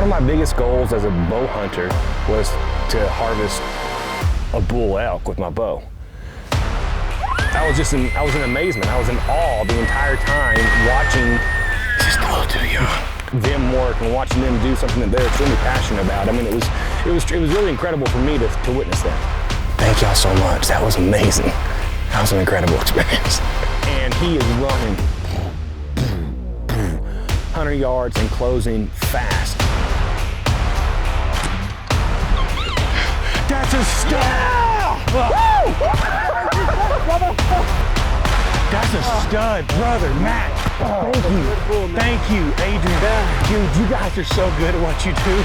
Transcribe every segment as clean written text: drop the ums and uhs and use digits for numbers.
One of my biggest goals as a bow hunter was to harvest a bull elk with my bow. I was in amazement. I was in awe the entire time watching them work and watching them do something that they're extremely passionate about. I mean, it was really incredible for me to witness that. Thank y'all so much. That was amazing. That was an incredible experience. And he is running 100 yards and closing fast. That's a stud! Yeah! That's a stud, brother, Mac. Thank you, Adrian. Dude, you guys are so good at what you do.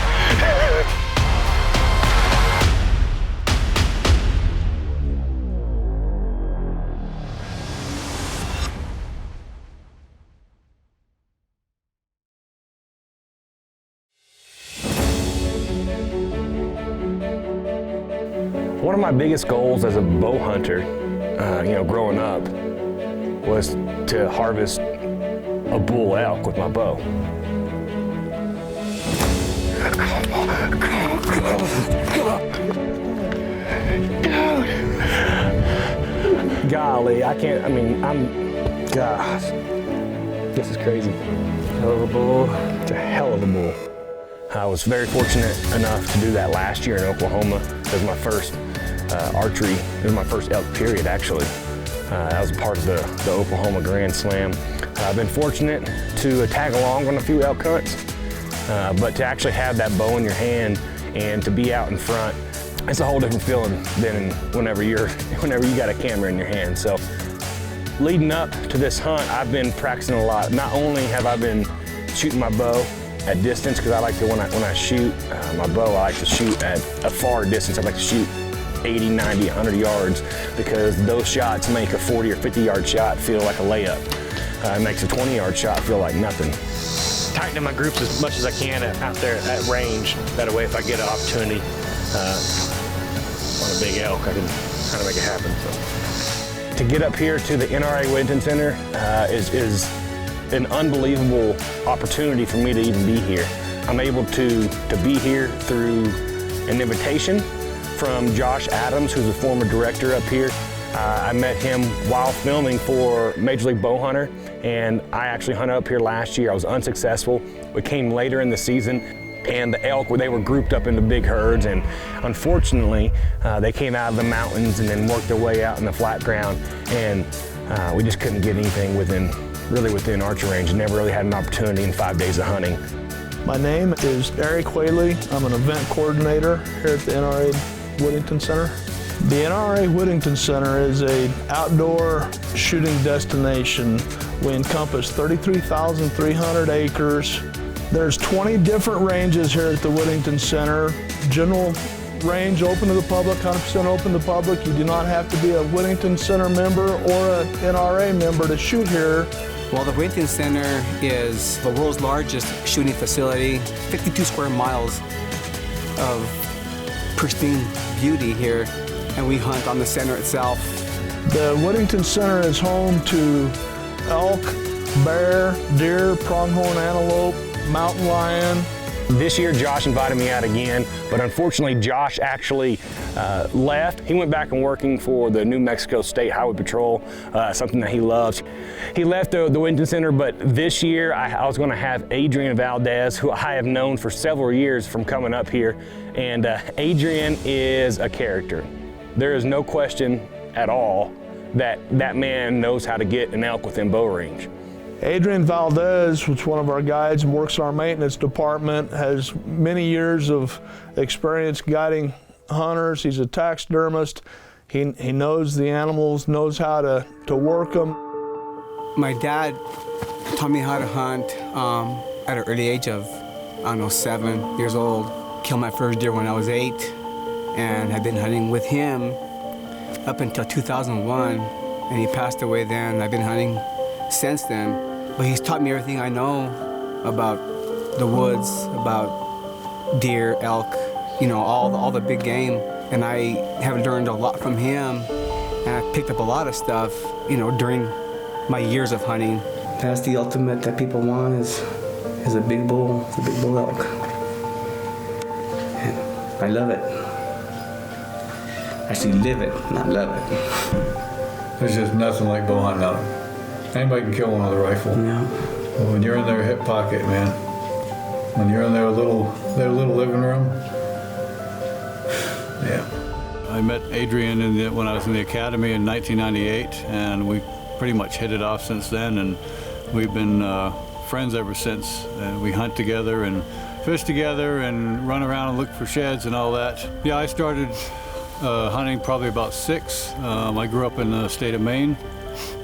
One of my biggest goals as a bow hunter, growing up, was to harvest a bull elk with my bow. Golly, gosh, this is crazy. Hell of a bull. It's a hell of a bull. I was very fortunate enough to do that last year in Oklahoma. It was my first archery. It was my first elk period, actually. That was part of the Oklahoma Grand Slam. I've been fortunate to tag along on a few elk hunts, but to actually have that bow in your hand and to be out in front, it's a whole different feeling than whenever you got a camera in your hand. So leading up to this hunt, I've been practicing a lot. Not only have I been shooting my bow at distance, because I like to, when I shoot my bow, I like to shoot at a far distance. I like to shoot 80, 90, 100 yards, because those shots make a 40 or 50 yard shot feel like a layup. It makes a 20 yard shot feel like nothing. Tightening my groups as much as I can out there at range. That way, if I get an opportunity on a big elk, I can kind of make it happen. So. To get up here to the NRA Whittington Center is an unbelievable opportunity for me to even be here. I'm able to be here through an invitation from Josh Adams, who's a former director up here. I met him while filming for Major League Bowhunter, and I actually hunted up here last year. I was unsuccessful. We came later in the season, and the elk, they were grouped up into big herds, and unfortunately, they came out of the mountains and then worked their way out in the flat ground, and we just couldn't get anything within archery range. Never really had an opportunity in 5 days of hunting. My name is Eric Whaley. I'm an event coordinator here at the NRA Whittington Center. The NRA Whittington Center is an outdoor shooting destination. We encompass 33,300 acres. There's 20 different ranges here at the Whittington Center. General range open to the public, 100% open to the public. You do not have to be a Whittington Center member or an NRA member to shoot here. Well, the Whittington Center is the world's largest shooting facility, 52 square miles of pristine beauty here, and we hunt on the center itself. The Whittington Center is home to elk, bear, deer, pronghorn antelope, mountain lion. This year, Josh invited me out again, but unfortunately, Josh actually left. He went back and working for the New Mexico State Highway Patrol, something that he loves. He left the Whittington Center, but this year I was going to have Adrian Valdez, who I have known for several years from coming up here, and Adrian is a character. There is no question at all that that man knows how to get an elk within bow range. Adrian Valdez, which is one of our guides and works in our maintenance department, has many years of experience guiding hunters. He's a taxidermist. He knows the animals, knows how to work them. My dad taught me how to hunt at an early age of, 7 years old. Killed my first deer when I was 8, and I've been hunting with him up until 2001, and he passed away then. I've been hunting since then. But he's taught me everything I know about the woods, about deer, elk, all the big game. And I have learned a lot from him, and I've picked up a lot of stuff, during my years of hunting. That's the ultimate that people want is a big bull, elk. I love it. Actually live it, not love it. There's just nothing like bow hunting out. Anybody can kill one with a rifle. Yeah. But when you're in their hip pocket, man, when you're in their little living room, yeah. I met Adrian when I was in the academy in 1998, and we pretty much hit it off since then, and we've been friends ever since. We hunt together and fish together and run around and look for sheds and all that. Yeah, I started hunting probably about 6. I grew up in the state of Maine.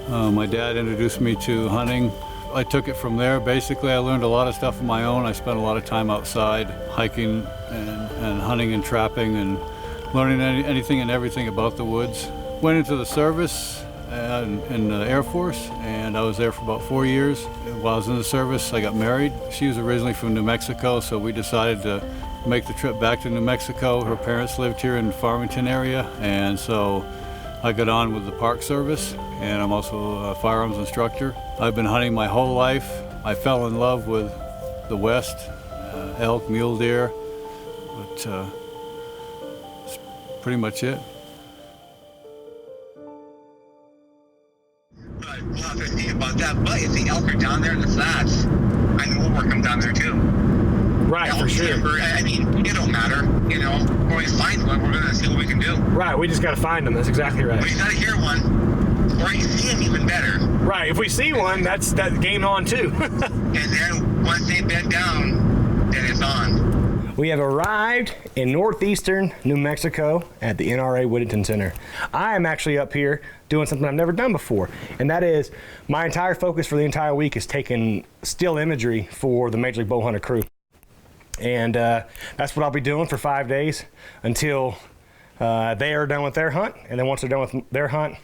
My dad introduced me to hunting. I took it from there. Basically, I learned a lot of stuff on my own. I spent a lot of time outside hiking and hunting and trapping and learning anything and everything about the woods. Went into the service in the Air Force, and I was there for about 4 years. While I was in the service, I got married. She was originally from New Mexico, so we decided to make the trip back to New Mexico. Her parents lived here in the Farmington area, and so I got on with the Park Service, and I'm also a firearms instructor. I've been hunting my whole life. I fell in love with the West, elk, mule deer, but that's pretty much it. We'll have to see about that. But if the elk are down there in the flats, I know we'll work them down there too. Right, elk, for sure. Timber, I mean, it don't matter. You know, when we find one, we're gonna see what we can do. Right, we just got to find them. That's exactly right. But you gotta hear one, or you see them even better. Right, if we see one, that's game on too. And then once they bed down, then it's on. We have arrived in northeastern New Mexico at the NRA Whittington Center. I am actually up here doing something I've never done before, and that is my entire focus for the entire week is taking still imagery for the Major League Bowhunter crew. And that's what I'll be doing for 5 days until they are done with their hunt. And then once they're done with their hunt,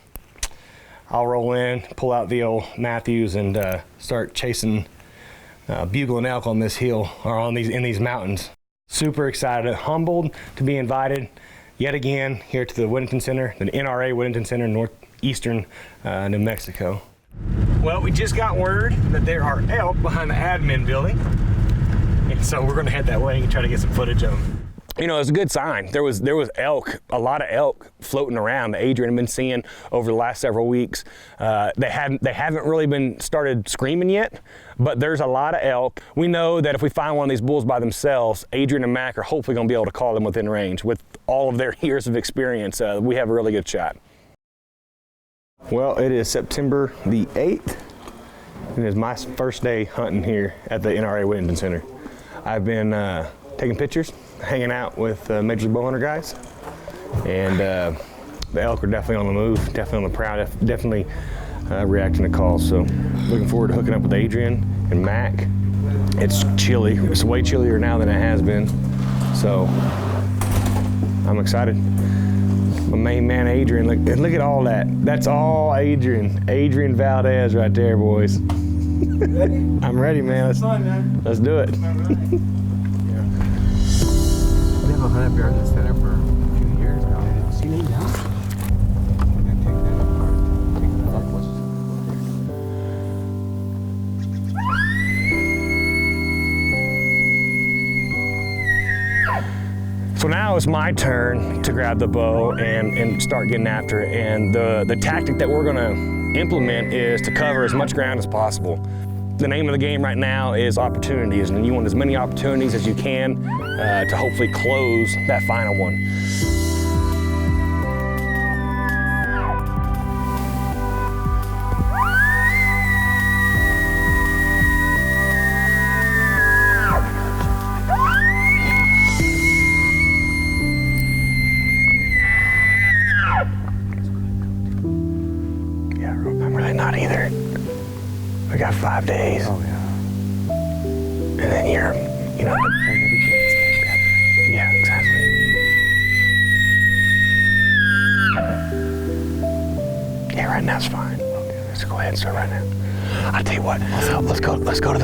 I'll roll in, pull out the old Matthews, and start chasing bugling elk on this hill or in these mountains. Super excited, humbled to be invited yet again here to the Whittington Center, the NRA Whittington Center, northeastern New Mexico. Well, we just got word that there are elk behind the admin building. And so we're gonna head that way and try to get some footage of them. You know, it's a good sign. There was elk, a lot of elk floating around that Adrian had been seeing over the last several weeks. They haven't really been started screaming yet, but there's a lot of elk. We know that if we find one of these bulls by themselves, Adrian and Mac are hopefully gonna be able to call them within range. With all of their years of experience, we have a really good shot. Well, it is September the 8th. It is my first day hunting here at the NRA Whittington Center. I've been taking pictures, hanging out with Major League Bowhunter guys, and the elk are definitely on the move, definitely on the prowl, definitely reacting to calls. So looking forward to hooking up with Adrian and Mac. It's chilly. It's way chillier now than it has been. So I'm excited. My main man Adrian, look at all that. That's all Adrian. Adrian Valdez right there, boys. Ready? I'm ready, man. Let's do it. We haven't hunted bear in the center for a few years now. See me now? We're gonna take that apart. Take the front bushes. So now it's my turn to grab the bow and start getting after it. And the tactic that we're gonna implement is to cover as much ground as possible. The name of the game right now is opportunities, and you want as many opportunities as you can to hopefully close that final one. Yeah, I'm really not either. We got 5 days. Oh, yeah. And then you know. Yeah, exactly. Yeah, right now's fine. Okay, let's go ahead and start right now. I'll tell you what. Let's go to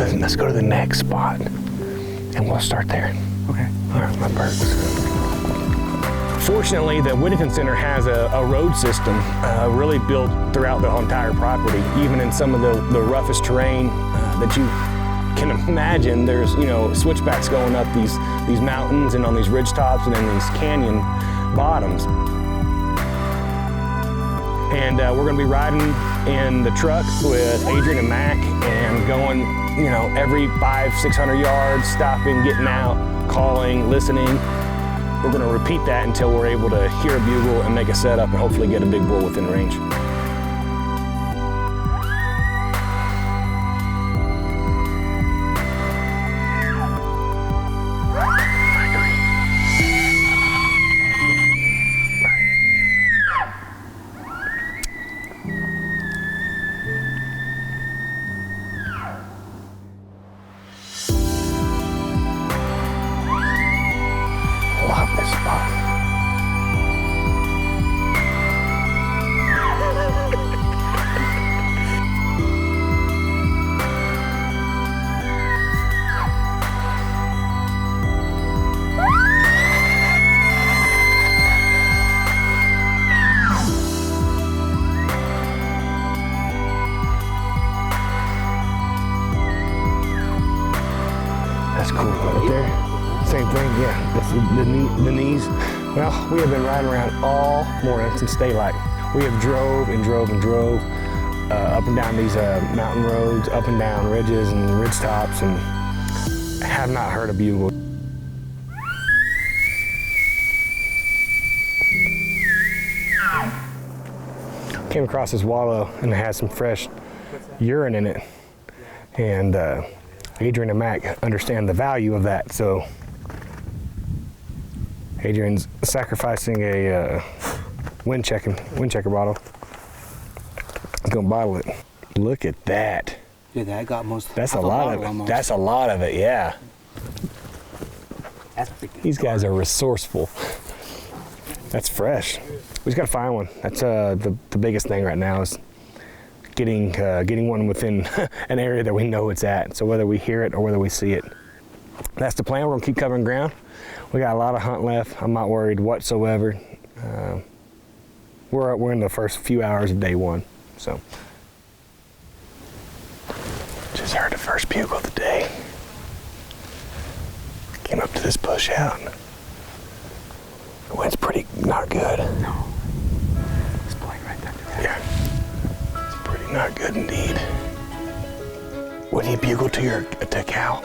the next spot, and we'll start there. Okay. All right, my birds. Fortunately, the Whittington Center has a road system really built throughout the entire property, even in some of the roughest terrain that you can imagine, there's, you know, switchbacks going up these mountains and on these ridge tops and in these canyon bottoms. And we're gonna be riding in the truck with Adrian and Mac and going, you know, every 500-600 yards, stopping, getting out, calling, listening. We're gonna repeat that until we're able to hear a bugle and make a setup and hopefully get a big bull within range. Love this spot. That's cool right there. Same thing, yeah, that's the knees. Well, we have been riding around all morning since daylight. We have drove and drove and drove up and down these mountain roads, up and down ridges and ridge tops, and have not heard a bugle. Came across this wallow and it had some fresh urine in it, and Adrian and Mac understand the value of that, so Adrian's sacrificing a wind checker bottle. He's gonna bottle it. Look at that. Yeah, that got most. That's a lot of it. Almost. That's a lot of it, yeah. That's freaking These guys are resourceful. That's fresh. We just gotta find one. That's the biggest thing right now is getting one within an area that we know it's at. So whether we hear it or whether we see it. That's the plan. We're gonna keep covering ground. We got a lot of hunt left. I'm not worried whatsoever. We're in the first few hours of day one, so. Just heard the first bugle of the day. Came up to this bush out. The wind's pretty not good. No. It's blowing right there. Yeah. It's pretty not good indeed. When you bugle to cow?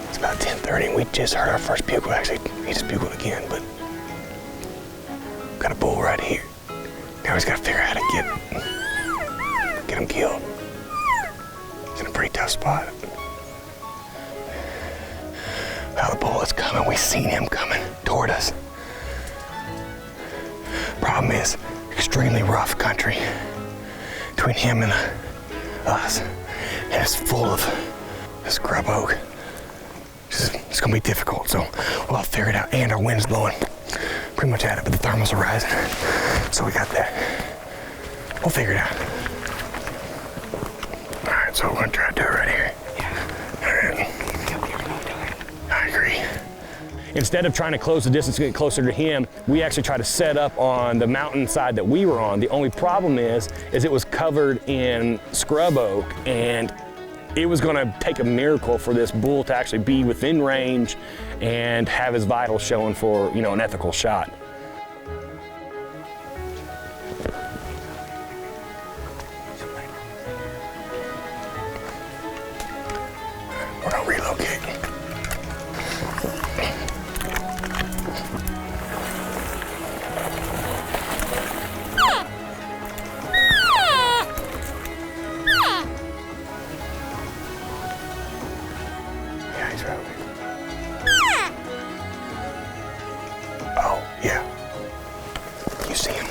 It's about 10:30 and we just heard our first bugle. Actually, he just bugled again, but got a bull right here. Now he's got to figure out how to get him killed. He's in a pretty tough spot. Well, the bull is coming. We've seen him coming toward us. Problem is, extremely rough country between him and us. And it's full of scrub oak. It's gonna be difficult, so we'll have to figure it out. And our wind's blowing pretty much at it, but the thermals are rising. So we got that. We'll figure it out. All right, so we're gonna try to do it right here. All right. I agree. Instead of trying to close the distance to get closer to him, we actually tried to set up on the mountain side that we were on. The only problem is it was covered in scrub oak, and it was gonna take a miracle for this bull to actually be within range and have his vitals showing for, you know, an ethical shot. We're gonna relocate. Yeah, he's right over here. Oh, yeah. You see him?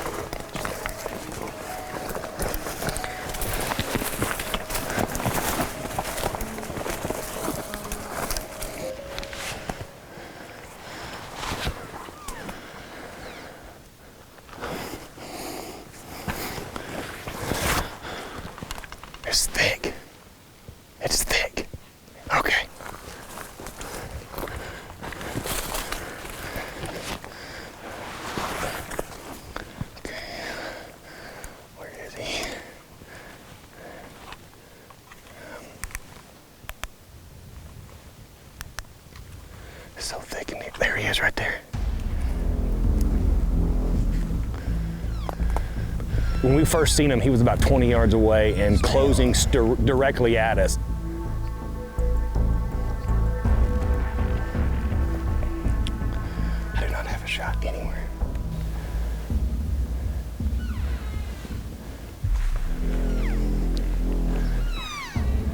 It's thick. It's thick. Okay. Okay. Where is he? so thick in here. There he is right there. When we first seen him, he was about 20 yards away and closing directly at us. I do not have a shot anywhere.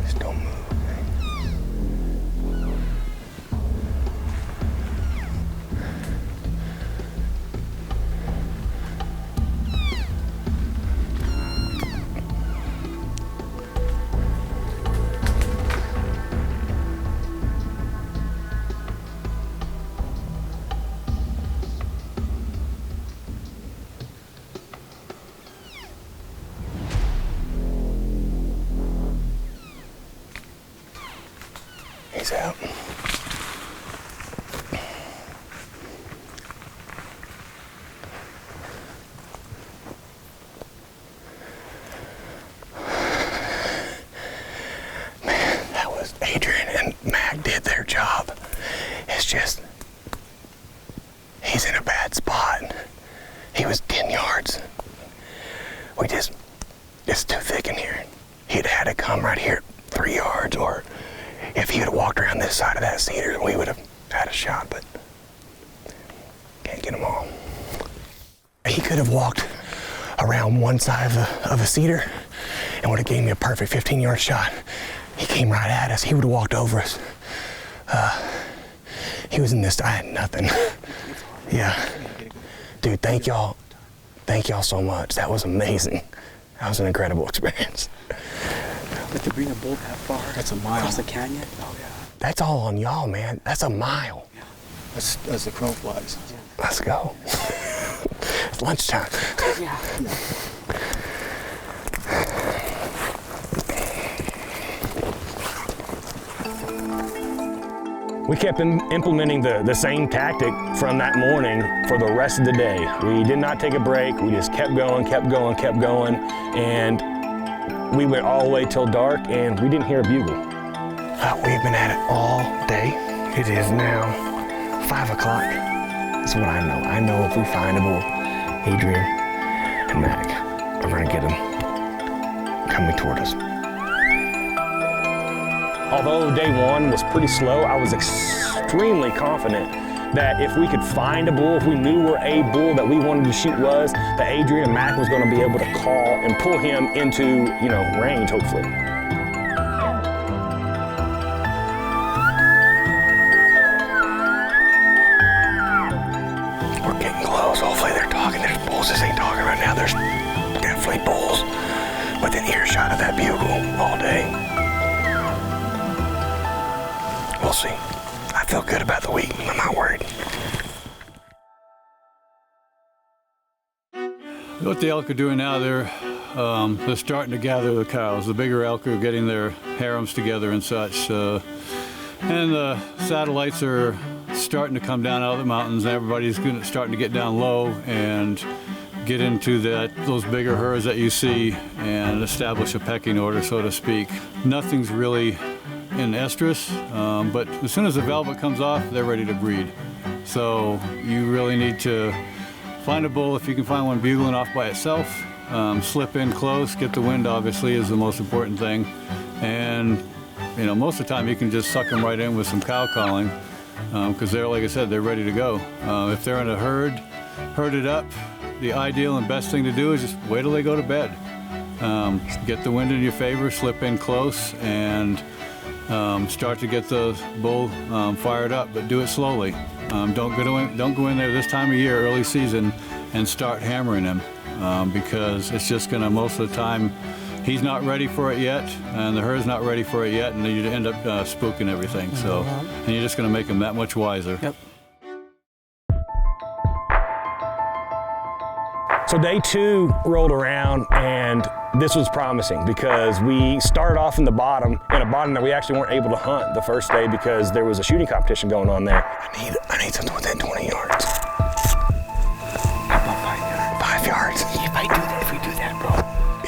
Just don't move. He's out. Man, that was Adrian and Mac did their job. It's just, he's in a bad spot. He was 10 yards. It's too thick in here. He'd had to come right here 3 yards, or if he had walked around this side of that cedar, we would have had a shot, but can't get them all. He could have walked around one side of a cedar and would have gave me a perfect 15-yard shot. He came right at us. He would have walked over us. He was in this, I had nothing. Yeah. Dude, thank y'all. Thank y'all so much. That was amazing. That was an incredible experience. But to bring a bull that far, That's a mile. across the canyon, Oh, yeah. That's all on y'all, man. That's a mile. As the crow flies. Let's go. It's lunchtime. yeah. We kept implementing the same tactic from that morning for the rest of the day. We did not take a break. We just kept going, and we went all the way till dark, and we didn't hear a bugle. We've been at it all day. It is now 5 o'clock. That's what I know. I know if we find a bull, Adrian and Mac are gonna get them coming toward us. Although day one was pretty slow, I was extremely confident that if we could find a bull, if we knew where a bull that we wanted to shoot was, that Adrian and Mac was gonna be able to call and pull him into, range, hopefully. We're getting close. Hopefully they're talking. There's bulls. This ain't talking right now. There's definitely bulls within earshot of that bugle all day. We'll see. I feel good about the week. I'm not worried. What the elk are doing now, they're starting to gather the cows. The bigger elk are getting their harems together and such. And the satellites are starting to come down out of the mountains. Everybody's starting to get down low and get into those bigger herds that you see and establish a pecking order, so to speak. Nothing's really in estrus, but as soon as the velvet comes off, they're ready to breed. So you really need to find a bull, if you can find one bugling off by itself, slip in close, get the wind obviously is the most important thing. And most of the time you can just suck them right in with some cow calling, because they're, like I said, they're ready to go. If they're in a herded up, the ideal and best thing to do is just wait till they go to bed. Get the wind in your favor, slip in close, and start to get the bull fired up, but do it slowly. Don't go in there this time of year, early season, and start hammering him, because it's just gonna, most of the time, he's not ready for it yet, and the herd's not ready for it yet, and then you end up spooking everything. So, and you're just gonna make him that much wiser. Yep. So day 2 rolled around, and this was promising because we started off in a bottom that we actually weren't able to hunt the first day because there was a shooting competition going on there. I need something within 20 yards. How about 5 yards? 5 yards. If we do that, bro.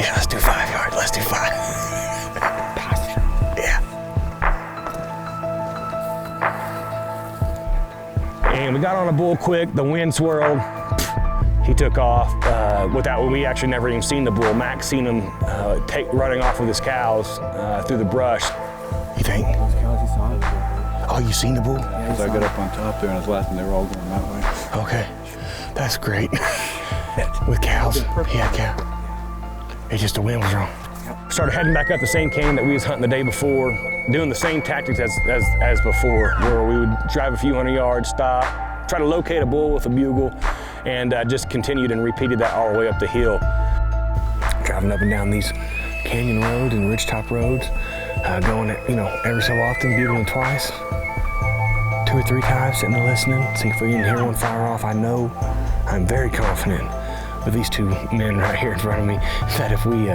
Yeah, let's do 5 yards. Let's do 5. Yeah. bull quick, the wind swirled. He took off we actually never even seen the bull. Mac seen him running off with his cows through the brush. You think? Those cows, you saw them. Oh, you seen the bull? Yeah, So I got up on top there and I was laughing, they were all going that way. Okay, that's great. With cows, he had cow. It's just the wind was wrong. Started heading back up the same canyon that we was hunting the day before, doing the same tactics as before, where we would drive a few hundred yards, stop, try to locate a bull with a bugle, and just continued and repeated that all the way up the hill. Driving up and down these canyon roads and ridgetop roads, going, every so often, bugling twice, 2 or 3 times, sitting there listening, see if we can hear one fire off. I'm very confident with these 2 men right here in front of me that if we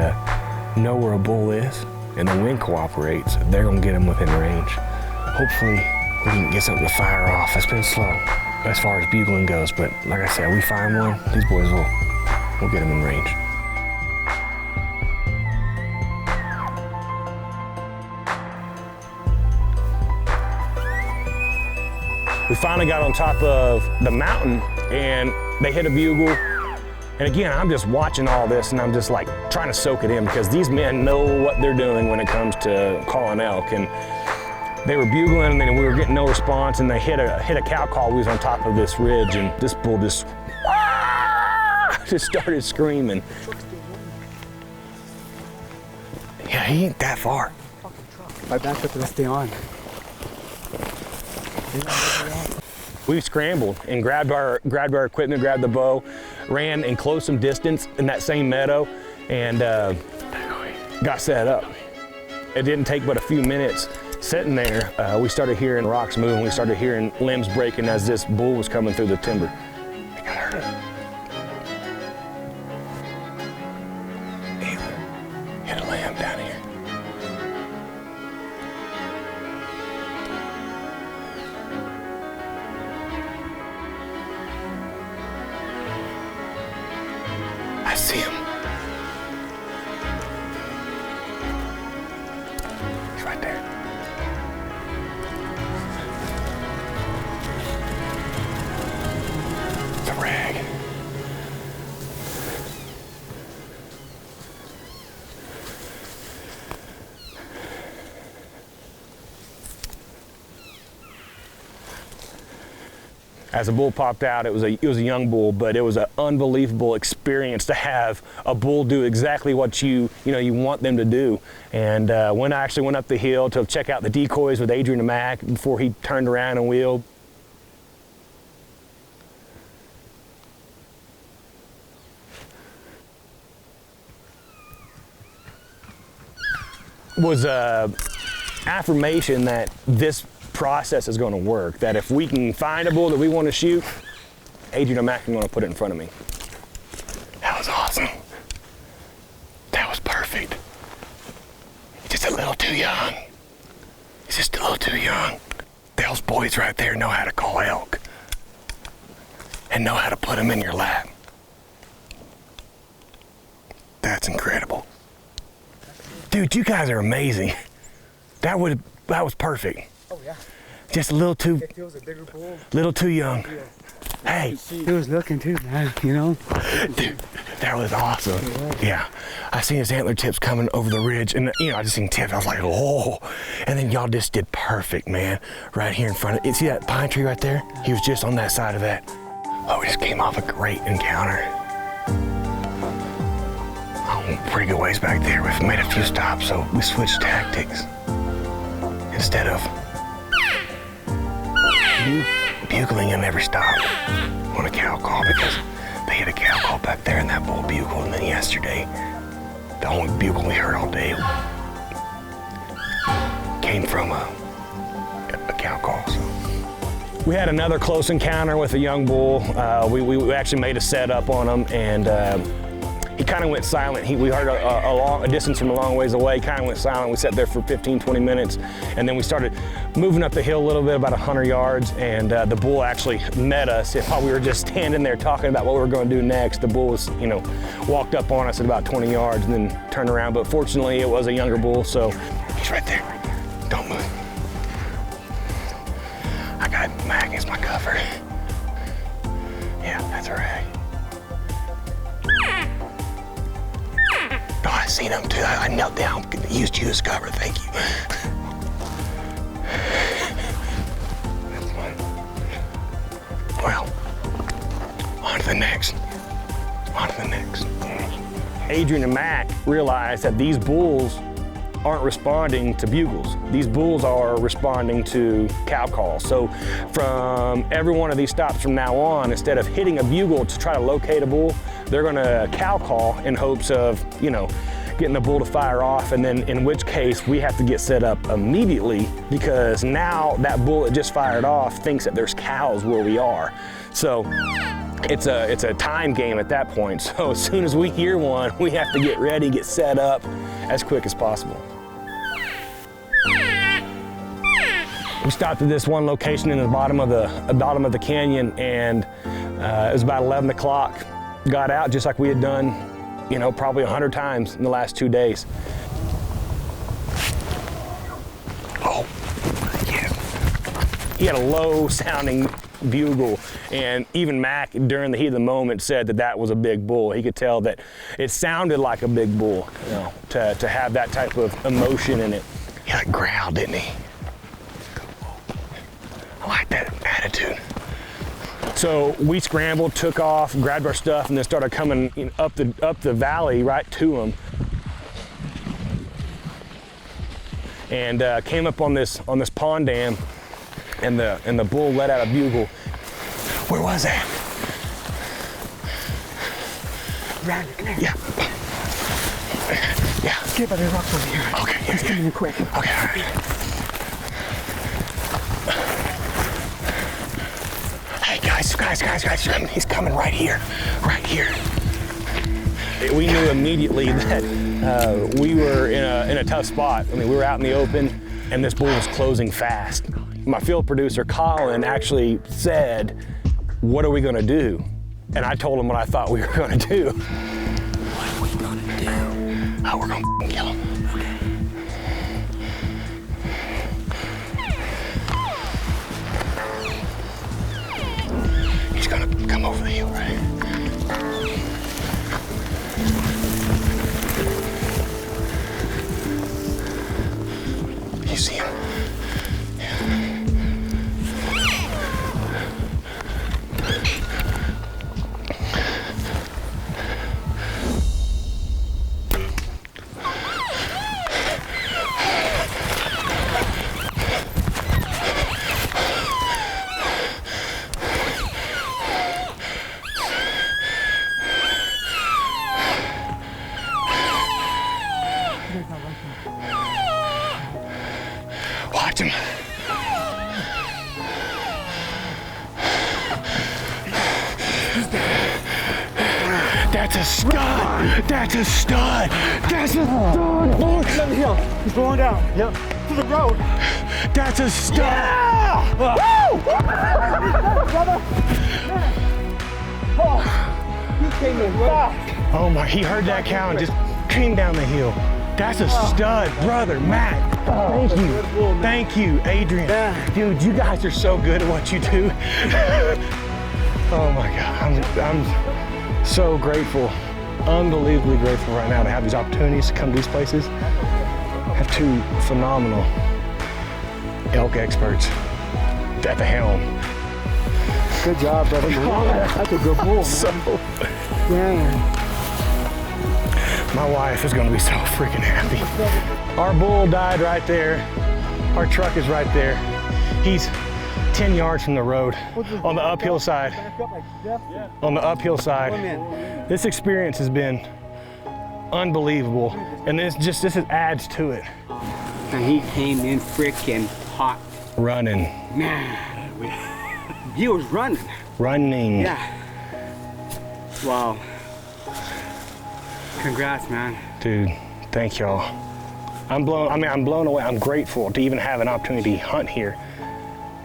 know where a bull is and the wind cooperates, they're gonna get him within range. Hopefully we can get something to fire off. It's been slow as far as bugling goes, but like I said, we find one, these boys will get him in range. We finally got on top of the mountain and they hit a bugle. And again, I'm just watching all this and I'm just like trying to soak it in because these men know what they're doing when it comes to calling elk. And they were bugling and then we were getting no response and they hit a cow call. We was on top of this ridge and this bull just started screaming. Yeah, he ain't that far. I backed up and stay on. We scrambled and grabbed our equipment, grabbed the bow, ran and closed some distance in that same meadow, and got set up. It didn't take but a few minutes sitting there. We started hearing rocks moving. We started hearing limbs breaking as this bull was coming through the timber. I got hurt. Hit a lamb down here. I see him. He's right there. It's a rag. As the bull popped out, it was a young bull, but it was an unbelievable experience to have a bull do exactly what you want them to do. And when I actually went up the hill to check out the decoys with Adrian Mac before he turned around and wheeled, was a affirmation that this process is going to work, that if we can find a bull that we want to shoot, Adrian Mac is going to put it in front of me. That was awesome. That was perfect. Just a little too young. He's just a little too young. Those boys right there know how to call elk and know how to put them in your lap. That's incredible. Dude, you guys are amazing. That was perfect. Oh yeah. Just a little too, It was a bigger bull. little too young. Hey, He was looking too, man, dude, that was awesome. Yeah, I seen his antler tips coming over the ridge, and I just seen tips. I was like, oh, and then y'all just did perfect, man. Right here in front of it. See that pine tree right there? He was just on that side of that. Oh, we just came off a great encounter. Oh, pretty good ways back there. We've made a few stops, so we switched tactics. Instead of bugling him every stop on a cow call, because they hit a cow call back there and that bull bugled, and then yesterday, the only bugle we heard all day came from a cow call. So. We had another close encounter with a young bull. We actually made a setup on him, and he kind of went silent. We heard a distance from a long ways away, kind of went silent. We sat there for 15, 20 minutes, and then we started moving up the hill a little bit, about 100 yards, and the bull actually met us. While we were just standing there talking about what we were going to do next, the bull was, walked up on us at about 20 yards and then turned around. But fortunately, it was a younger bull, so he's right there. Don't move. I got Mac as my cover. I seen him too. I knelt down, used you as cover. Thank you. That's fine. Well, on to the next. On to the next. Adrian and Mac realized that these bulls aren't responding to bugles. These bulls are responding to cow calls. So from every one of these stops from now on, instead of hitting a bugle to try to locate a bull, they're gonna cow call in hopes of, you know, getting the bull to fire off, and then in which case we have to get set up immediately because now that bull that just fired off thinks that there's cows where we are. So it's a time game at that point. So as soon as we hear one, we have to get ready, get set up as quick as possible. We stopped at this one location in the bottom of the canyon, and it was about 11 o'clock. Got out just like we had done, you know, probably 100 times in the last 2 days. Oh, yeah. He had a low sounding bugle, and even Mac during the heat of the moment said that that was a big bull. He could tell that it sounded like a big bull, you know, to have that type of emotion in it. He like growled, didn't he? I like that attitude. So we scrambled, took off, grabbed our stuff, and then started coming up the valley right to him. And came up on this pond dam, and the bull let out a bugle. Where was that? Randy, come here. Yeah. Yeah. Get by the rocks over here. Okay. Yeah, He's coming in quick. Okay. All right. Hey guys, he's coming right here, right here. We knew immediately that we were in a tough spot. I mean, we were out in the open, and this bull was closing fast. My field producer, Colin, actually said, "What are we gonna do?" And I told him what I thought we were gonna do. What are we gonna do? Oh, we're gonna kill him. He's gonna come over the hill, right? You see him? Watch him. That's a stud. That's a stud. That's a stud. Down the hill. He's going down. Yep. To the road. That's a stud. Yeah! Woo! Brother. Oh, he came in fast. Oh my, he heard that cow and just came down the hill. That's a stud, brother, Mac. Thank you. Thank you, Adrian. Dude, you guys are so good at what you do. Oh my God, I'm so grateful, unbelievably grateful right now to have these opportunities to come to these places. Have two phenomenal elk experts at the helm. Good job, brother. That's a good bull, man. So, Dang. my wife is gonna be so freaking happy. Our bull died right there. Our truck is right there. He's 10 yards from the road on the uphill side. On the uphill side. This experience has been unbelievable, and this adds to it. And he came in freaking hot. Running. Man, he was running. Running. Yeah. Wow. Congrats, man. Dude, thank y'all. I'm blown away. I'm grateful to even have an opportunity to hunt here.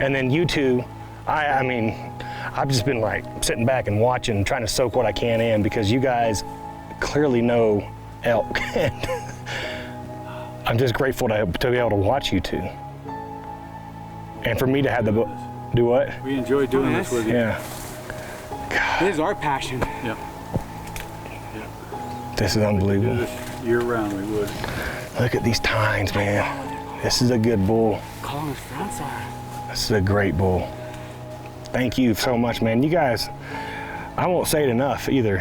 And then you two, I've just been like sitting back and watching, trying to soak what I can in, because you guys clearly know elk. I'm just grateful to be able to watch you two. And for me to have the do what? We enjoy doing this with you. Yeah. This is our passion. Yeah. This is unbelievable. Do this year round, we would. Look at these tines, man. This is a good bull. This is a great bull. Thank you so much, man. You guys, I won't say it enough either,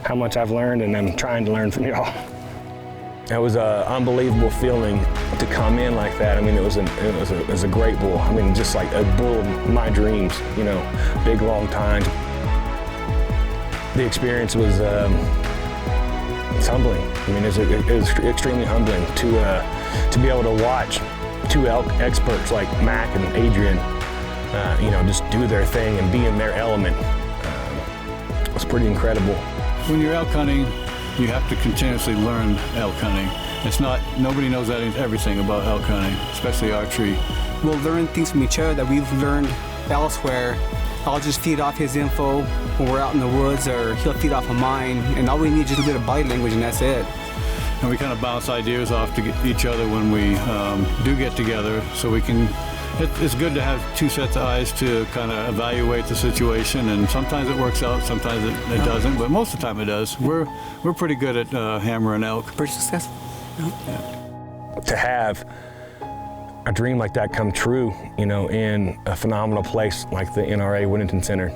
how much I've learned, and I'm trying to learn from y'all. It was an unbelievable feeling to come in like that. I mean, it was a great bull. I mean, just like a bull of my dreams, you know, big, long tines. The experience was it's humbling. I mean, it was extremely humbling to be able to watch two elk experts like Mac and Adrian, you know, just do their thing and be in their element. It was pretty incredible. When you're elk hunting, you have to continuously learn elk hunting. It's not, nobody knows everything about elk hunting, especially archery. We'll learn things from each other that we've learned elsewhere. I'll just feed off his info when we're out in the woods, or he'll feed off of mine, and all we need is just a bit of body language, and that's it. And we kind of bounce ideas off to each other when we do get together, so we can, it's good to have two sets of eyes to kind of evaluate the situation, and sometimes it works out, sometimes it doesn't, but most of the time it does. We're pretty good at hammering elk. Pretty successful. Yeah. To have a dream like that come true, you know, in a phenomenal place like the NRA Whittington Center,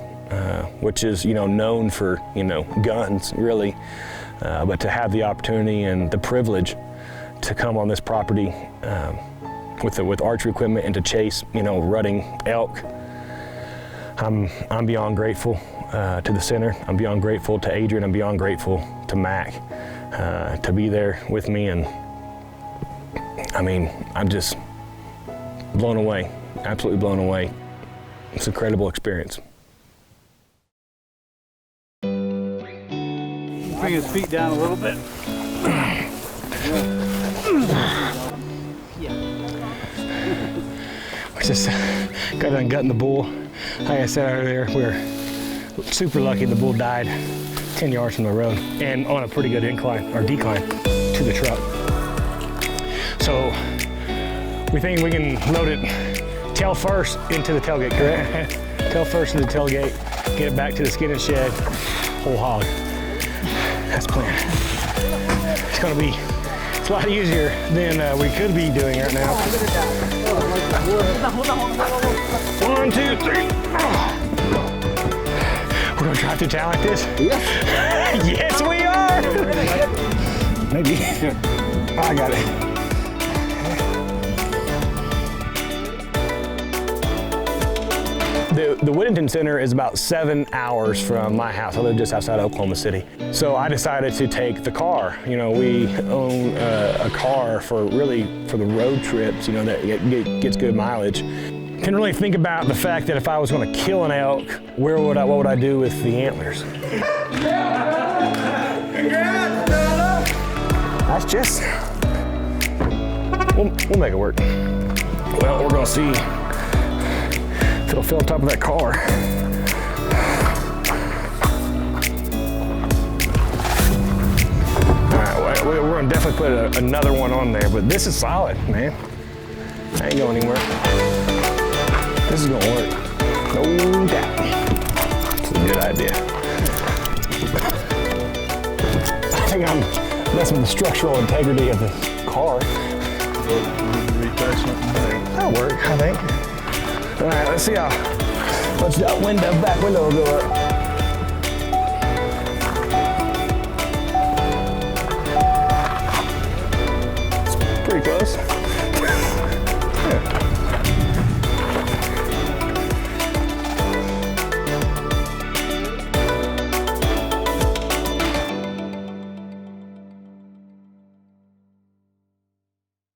which is, you know, known for, you know, guns, really. But to have the opportunity and the privilege to come on this property with archery equipment and to chase, you know, rutting elk, I'm beyond grateful to the center. I'm beyond grateful to Adrian. I'm beyond grateful to Mac to be there with me. And I mean, I'm just blown away, absolutely blown away. It's an incredible experience. Bring his feet down a little bit. We just got done gutting the bull. Like I said earlier, we're super lucky the bull died 10 yards from the road and on a pretty good incline or decline to the truck. So we think we can load it tail first into the tailgate, correct? Tail first into the tailgate, get it back to the skin and shed, whole hog. That's the plan. It's a lot easier than we could be doing right now. 1, 2, 3. We're gonna drive through town like this? Yes. Yes, we are. Maybe. Oh, I got it. The Whittington Center is about 7 hours from my house. I live just outside of Oklahoma City. So I decided to take the car. You know, we own a car for the road trips, you know, that gets good mileage. Can really think about the fact that if I was going to kill an elk, what would I do with the antlers? That's just, we'll make it work. Well, we're going to see if it'll fill on top of that car. All right, we're going to definitely put another one on there, but this is solid, man. I ain't going anywhere. This is gonna work, no doubt. It's a good idea. I think I'm messing with the structural integrity of the car. That'll work, I think. All right, let's see how much that back window will go up. It's pretty close.